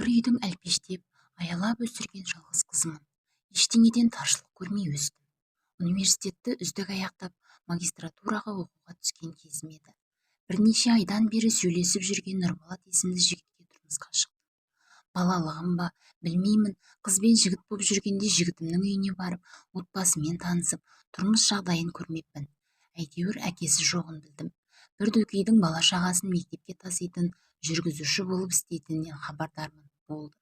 бір үйдің әлпештеп, аялап өсірген жалғыз қызымын. Ештеңеден таршылық көрмей өстім. Университетті үздік аяқтап, магистратураға оқуға түскен кезім еді. Бірнеше айдан бері сөйлесіп жүрген Нұрболат есімді жігітке тұрмысқа шықтым. Балалығым ба, білмеймін, қыз бен жігіт боп жүргенде жігітімнің үйіне барып, отбасымен танысып, тұрмыс жағдайын көрмеппін. Әйтеуір әкесі жоғын білдім. Bir дөкейдің бала-шағасын мектепке таситын, жүргізуші болып істейтінінен хабардармын. Болды.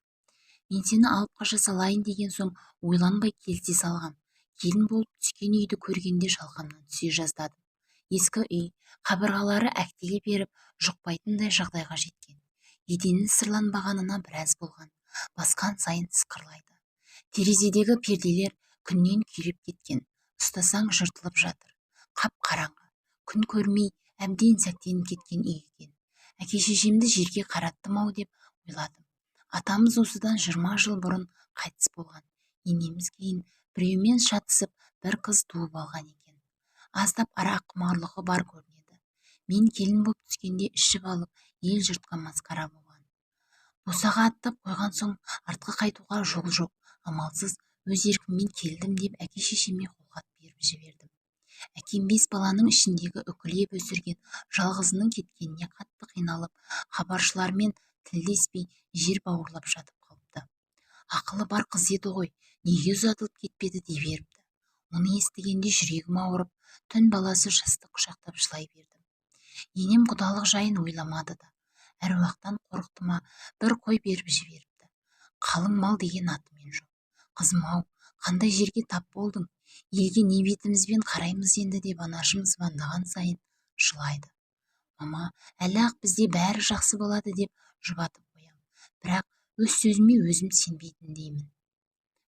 Мен сені алып қаша салайын деген соң ойланбай келісе салғам. Келін болып түскен үйді көргенде шалқамнан түсе жаздадым. Ескі үй, қабырғалары әктеле беріп, жұқпайтындай жағдайға жеткен. Едені сырланбағанына біраз болған. Басқан сайын сықырлайды. Терезедегі перделер күннен күйреп кеткен. Ұстасаң жыртылып жатыр. Қап-қараңғы. Күн көрмей әбден сәттеніп кеткен үй екен. Әке-шешемді жерге қараттым-ау деп ойладым. Атамыз осыдан 20 жыл бұрын қайтыс болған. Енеміз кейін біреумен шатысып, бір қыз туып алған екен. Аздап арақ құмарлығы бар көрінеді. Мен келін боп түскенде ішіп алып, ел жұртқа масқара болған. Босаға аттап қойған соң артқа қайтуға жол жоқ. Амалсыз өз еркіммен келдім деп әке-шешеме қолхат беріп жібердім. Әкем 5 баланың ішіндегі үкілеп өсірген жалғызының кеткеніне қатты қиналып, хабаршылармен тілдеспей жер бауырлап жатып қалыпты. Ақылы бар қыз еді ғой, неге ұзатылып кетпеді дей беріпті. Оны естігенде жүрегім ауырып, түн баласы жастық құшақтап жылай бердім. Енем құдалық жайын ойламады да, әруақтан қорықты ма, бір қой беріп жіберіпті. Қалың мал деген атымен жоқ. Қызым-ау, қандай жерге тап болдың? Елге не бетімізбен қараймыз енді деп анашым звондаған сайын жылайды. Мама, әлі-ақ бізде бәрі жақсы болады деп жұбатып қоям. Бірақ өз сөзіме өзім сенбейтіндеймін.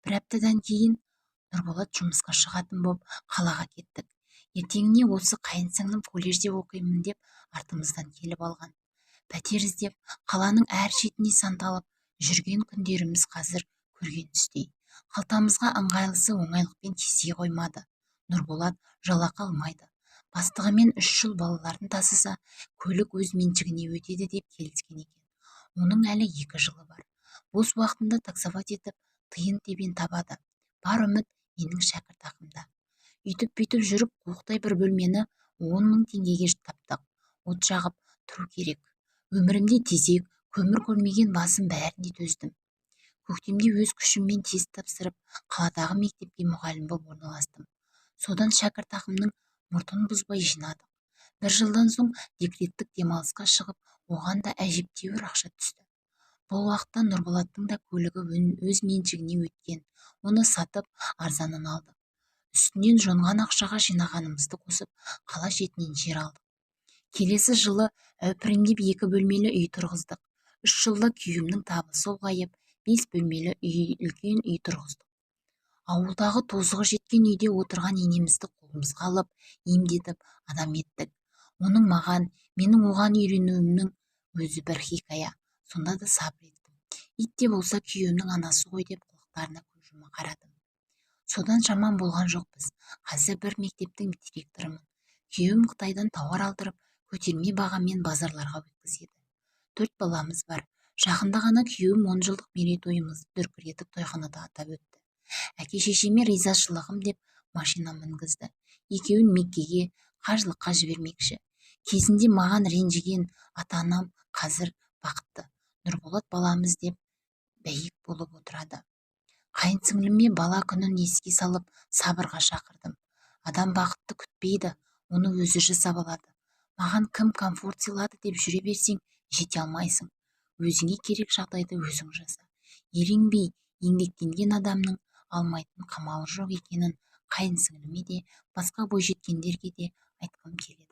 Бір аптадан кейін Нұрболат жұмысқа шығатын боп қалаға кеттік. Ертеңіне осы қайынсіңлім колледжде оқимын деп артымыздан келіп алған. Пәтер іздеп қаланың әр шетіне сандалып жүрген күндеріміз қазір көрген түстей. Қалтамызға ыңғайлысы оңайлықпен тисе қоймады. Нұрболат жалақы алмайды. Бастығымен 3 жыл балаларын тасыса, көлік өз меншігіне өтеді деп келіскен екен. Оның әлі 2 жылы бар. Бос уақытында таксовать етіп, тиын-тебен табады. Бар үміт менің шәкіртақымда. Үйтіп-бүйтіп жүріп, қуықтай бір бөлмені 10 мың теңгеге таптық. От жағып тұру керек. Өмірімде тезек, көмір көрмеген басым бәріне төздім. Көктемде өз күшіммен тест тапсырып, қаладағы мектепке мұғалім болып орналастым. Содан шәкіртақымның мұртын бұзбай жинадық. 1 жылдан соң декреттік демалысқа шығып, оған да әжептәуір ақша түсті. Бұл уақытта Нұрболаттың да көлігі өз меншігіне өткен. Оны сатып, арзанын алдық. Үстінен жонған ақшаға жинағанымызды қосып, қала шетінен жер алдық. Келесі жылы әупірімдеп 2 бөлмелі үй тұрғыздық. 3 жылда күйеуімнің табысы ұлғайып, 5 бөлмелі үлкен үй тұрғыздық. Ауылдағы тозығы жеткен үйде отырған енемізді қолымызға алып, емдетіп, адам еттік. Оның маған, менің оған үйренуімнің өзі бір хикая. Сонда да сабыр еттім. Ит те болса күйеуімнің анасы ғой деп қылықтарына көз жұма қарадым. Содан жаман болған жоқпыз. Қазір бір мектептің директорымын. Күйеуім Қытайдан тауар алдырып, көтерме бағамен базарларға өткізеді. 4 баламыз бар. Жақында ғана күйеуім 10 жылдық мерейтойымызды дүркіретіп тойханада атап өтті. Әке-шешеме ризашылығым деп машина мінгізді. Екеуін Меккеге, қажылыққа жібермекші. Кезінде маған ренжіген ата-анам қазір бақытты. Нұрболат баламыз деп бәйек болып отырады. Қайынсіңліме бала күнін еске салып, сабырға шақырдым. Адам бақытты күтпейді, оны өзі жасап алады. Маған кім комфорт сыйлады деп жүре берсең, жете алмайсың. Өзіңе керек жағдайды өзің жаса. Еренбей, еңбектенген адамның алмайтын қамалы жоқ екенін қайынсіңліме де, басқа бойжеткендерге де айтқым келеді.